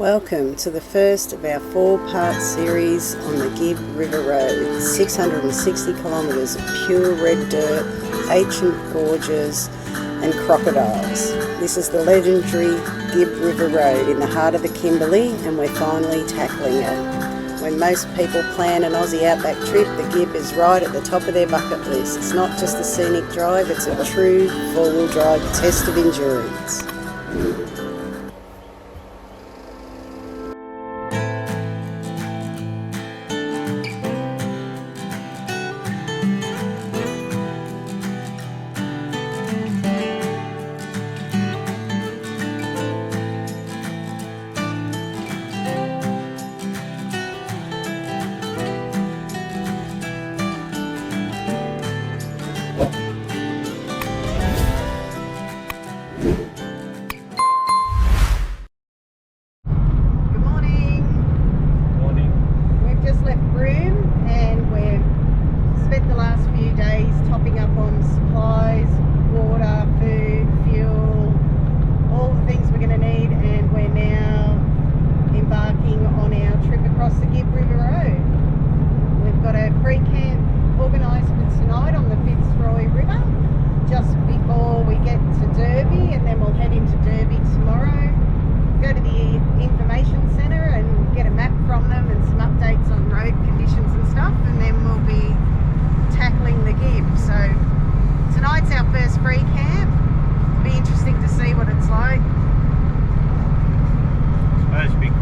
Welcome to the first of our 4-part series on the Gibb River Rd, 660 kilometres of pure red dirt, ancient gorges and crocodiles. This is the legendary Gibb River Rd in the heart of the Kimberly, and we're finally tackling it. When most people plan an Aussie outback trip, the Gibb is right at the top of their bucket list. It's not just a scenic drive, it's a true four-wheel drive test of endurance.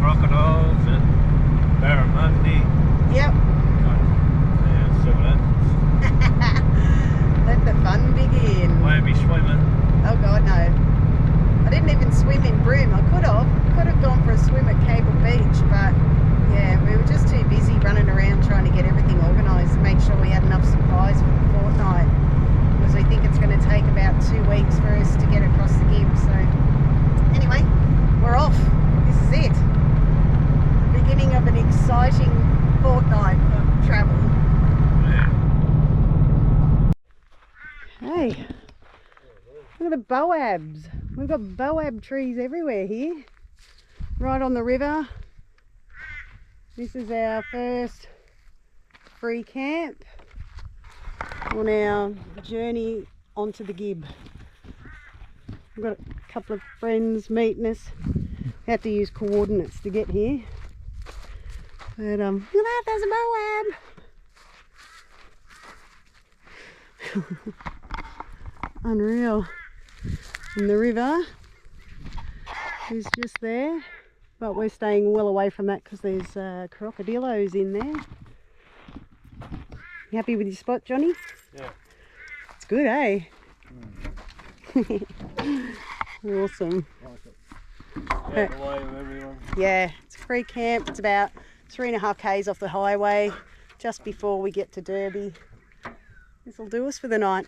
Crocodiles and barramundi. Yep. Yeah, so let the fun begin. Won't be swimming. Oh God, no. I didn't even swim in Broome. I could have gone for a swim at Cable Beach, but yeah, we were just too busy running around trying to get everything organised to make sure we had enough supplies for the fortnight, because we think it's going to take about 2 weeks for us to get across the Gibb. So anyway, we're off. This is it. Beginning of an exciting fortnight of travel. Hey, look at the boabs. We've got boab trees everywhere here, right on the river. This is our first free camp on our journey onto the Gibb. We've got a couple of friends meeting us. We have to use coordinates to get here. But look at that, there's a boab. Unreal. And the river is just there, but we're staying well away from that because there's crocodilos in there. You happy with your spot, Johnny? Yeah. It's good, eh? Awesome. Out the way of everyone. Yeah, it's a free camp. It's about 3.5 k's off the highway, just before we get to Derby. This will do us for the night.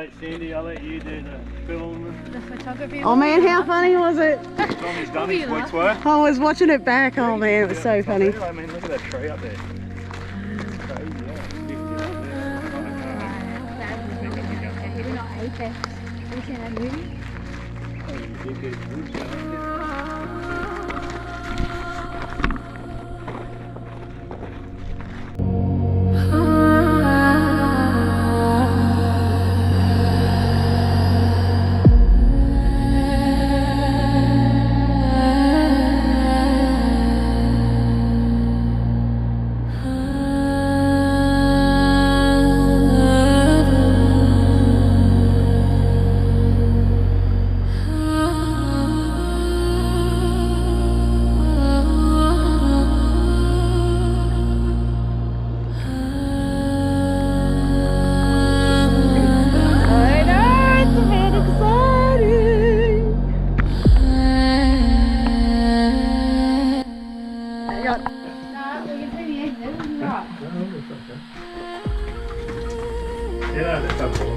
Alright, Sandy, I'll let you do the filming. The photography. Oh man, how funny was it? Tommy's done his week's work. I was watching it back. Oh man, it was so funny. I mean, look at that tree up there. Crazy, yeah. Big deal up there. We're not apex. Have you seen that movie? Yeah, that's up for me.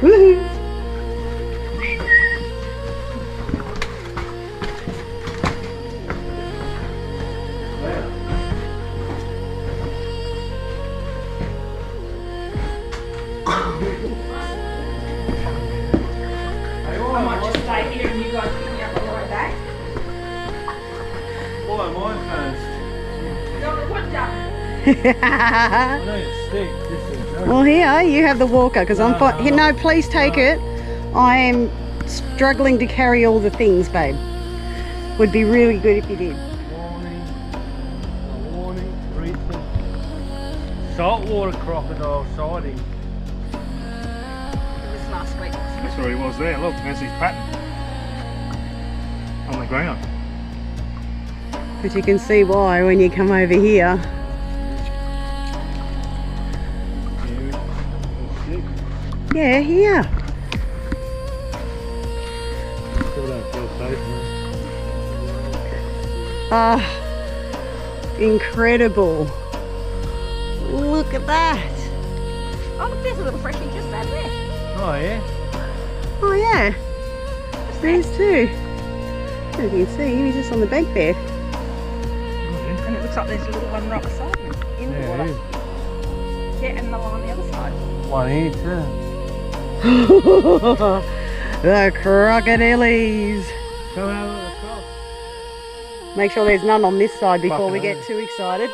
Woohoo! I might just stay here and you guys pick me up on the way back. Why mine first? You want me to put it down? I know it's steep. This is Well, here you have the walker because I'm fine. Here, no, please take it. I am struggling to carry all the things, babe. Would be really good if you did. warning, recent saltwater crocodile sighting. It was last week. That's where he was there. Look, there's his pattern on the ground. But you can see why when you come over here. Yeah, here. Still don't feel safe, man. Ah, incredible. Look at that. Oh, look, there's a little freshie just over there. Oh yeah? Oh yeah, there's two. As you can see, he's just on the bank there. And it looks like there's a little one right beside me in the water. Yeah, and another one on the other side. One here too. The crocodiles. Come out across. Make sure there's none on this side before we get too excited.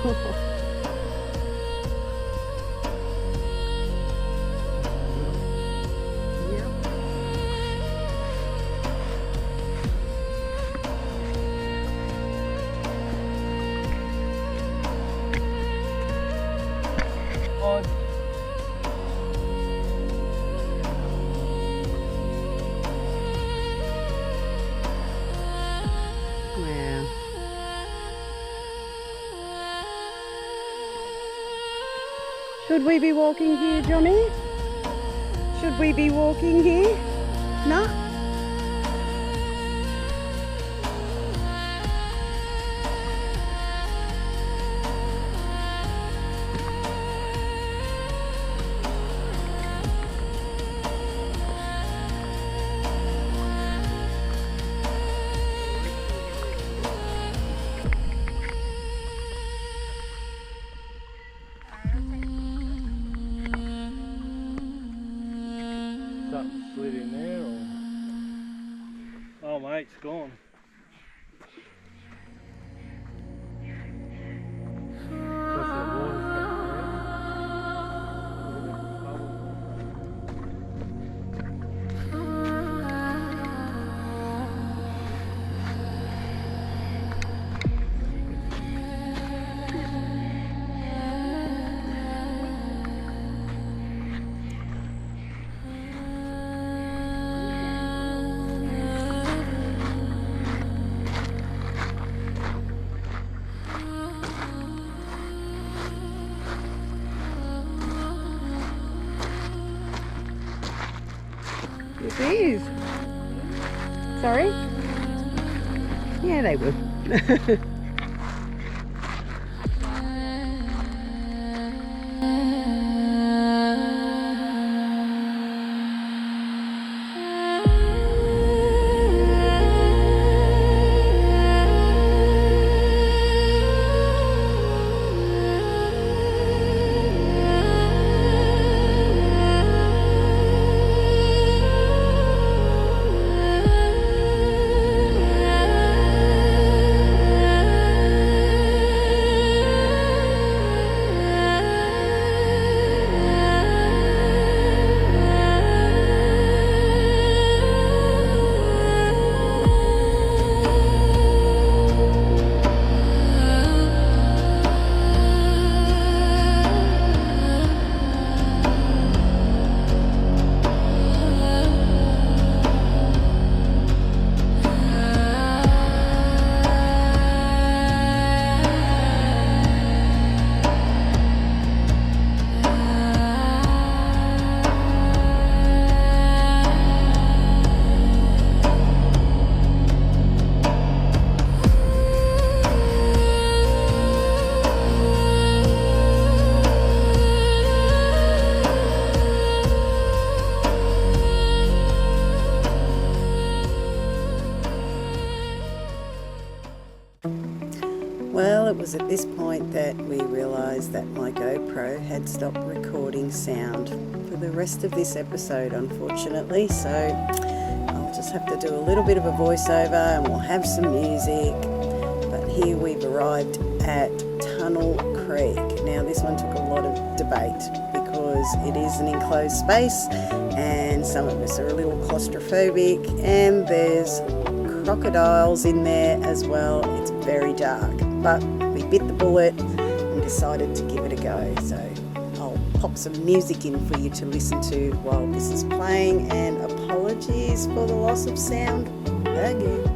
Oh, Wow. Should we be walking here, Johnny? Should we be walking here? No? something slid in there or... Oh mate, it's gone. Plus the water's coming It is. Sorry? Yeah, they will. Well, it was at this point that we realised that my GoPro had stopped recording sound for the rest of this episode, unfortunately, so I'll just have to do a little bit of a voiceover and we'll have some music. But here we've arrived at Tunnel Creek. Now this one took a lot of debate because it is an enclosed space and some of us are a little claustrophobic, and there's crocodiles in there as well. It's very dark, but we bit the bullet and decided to give it a go. So I'll pop some music in for you to listen to while this is playing, and apologies for the loss of sound again.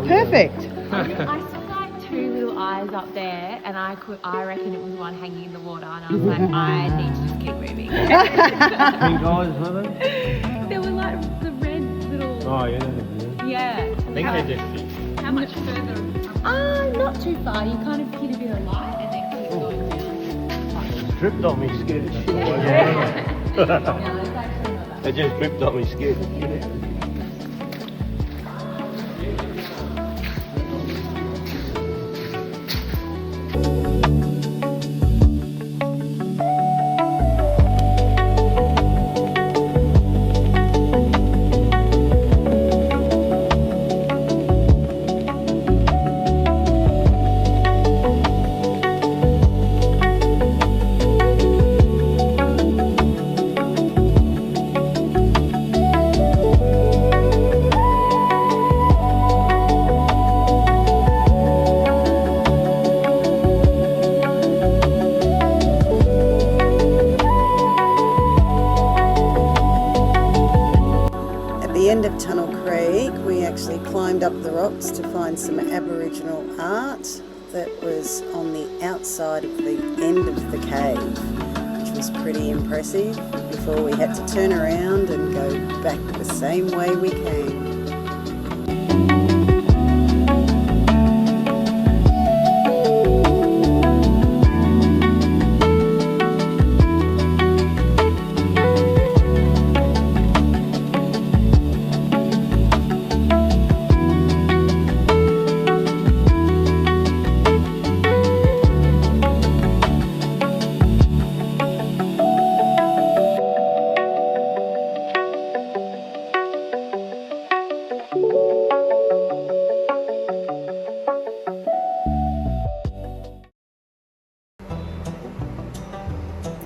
perfect. I saw like two little eyes up there, and I reckon it was one hanging in the water, and I was like, I need to just keep moving. Pink eyes, were they? There were like the red little. Oh, yeah. Yeah. I think they just fish. How much further? Not too far. You kind of hit a bit of light, and then keep going down. Tripped on me, scared of shit. No, it's actually not that. They just tripped on me, scared of shit. Tunnel Creek, we actually climbed up the rocks to find some Aboriginal art that was on the outside of the end of the cave, which was pretty impressive, before we had to turn around and go back the same way we came.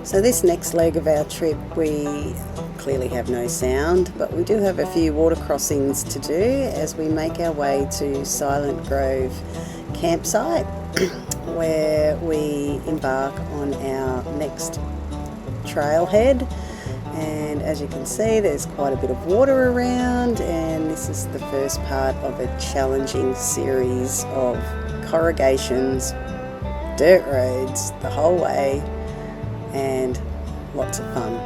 So this next leg of our trip, we clearly have no sound, but we do have a few water crossings to do as we make our way to Silent Grove campsite, where we embark on our next trailhead. And as you can see, there's quite a bit of water around, and this is the first part of a challenging series of corrugations, dirt roads the whole way, and lots of fun.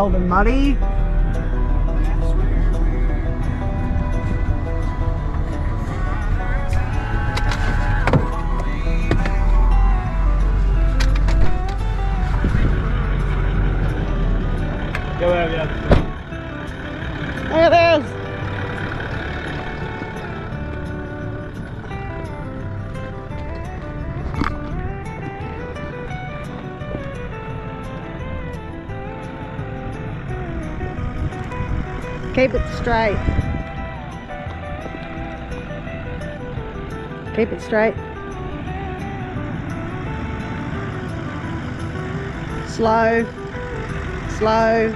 cold and muddy. Go out the other side. Look at this! Keep it straight. Keep it straight. Slow. Slow.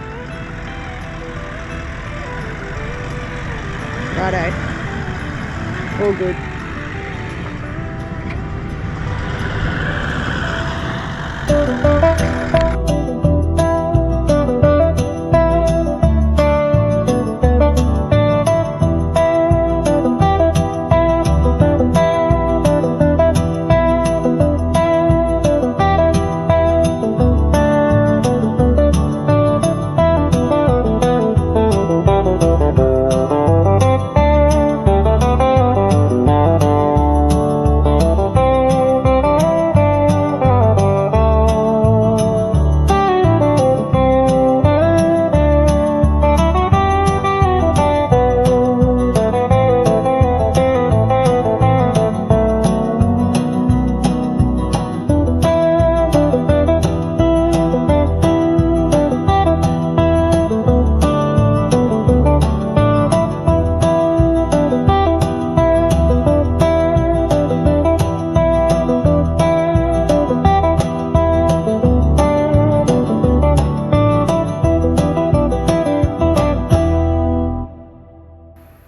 Righto. All good.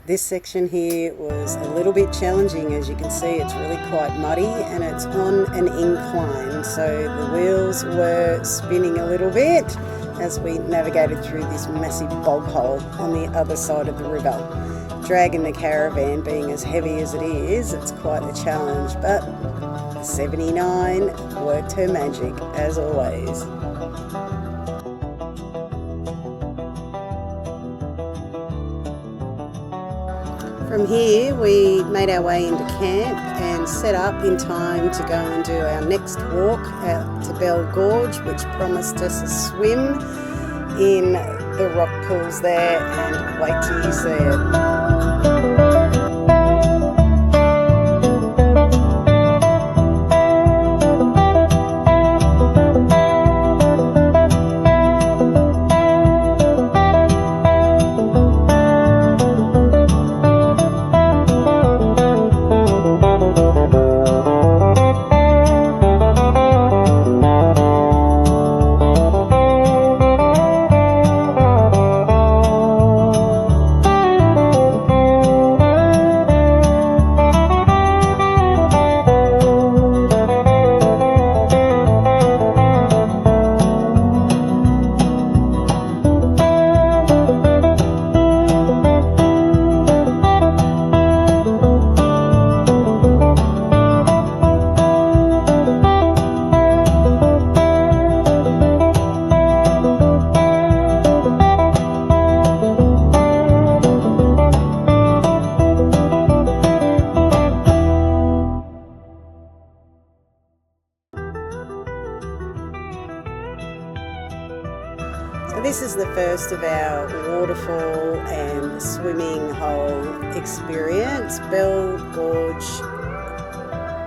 This section here was a little bit challenging. As you can see, it's really quite muddy and it's on an incline, so the wheels were spinning a little bit as we navigated through this massive bog hole on the other side of the river. Dragging the caravan being as heavy as it is, it's quite a challenge, but 79 worked her magic as always. From here we made our way into camp and set up in time to go and do our next walk out to Bell Gorge, which promised us a swim in the rock pools there, and wait till you see it. So this is the first of our waterfall and swimming hole experience. Bell Gorge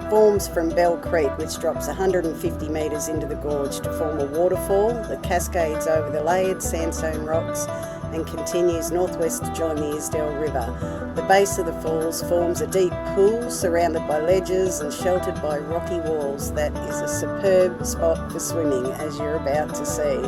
forms from Bell Creek, which drops 150 metres into the gorge to form a waterfall that cascades over the layered sandstone rocks and continues northwest to join the Isdale River. The base of the falls forms a deep pool surrounded by ledges and sheltered by rocky walls that is a superb spot for swimming, as you're about to see.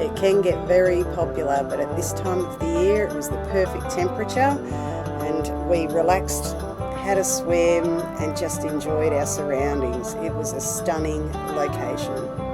It can get very popular, but at this time of the year it was the perfect temperature and we relaxed, had a swim and just enjoyed our surroundings. It was a stunning location.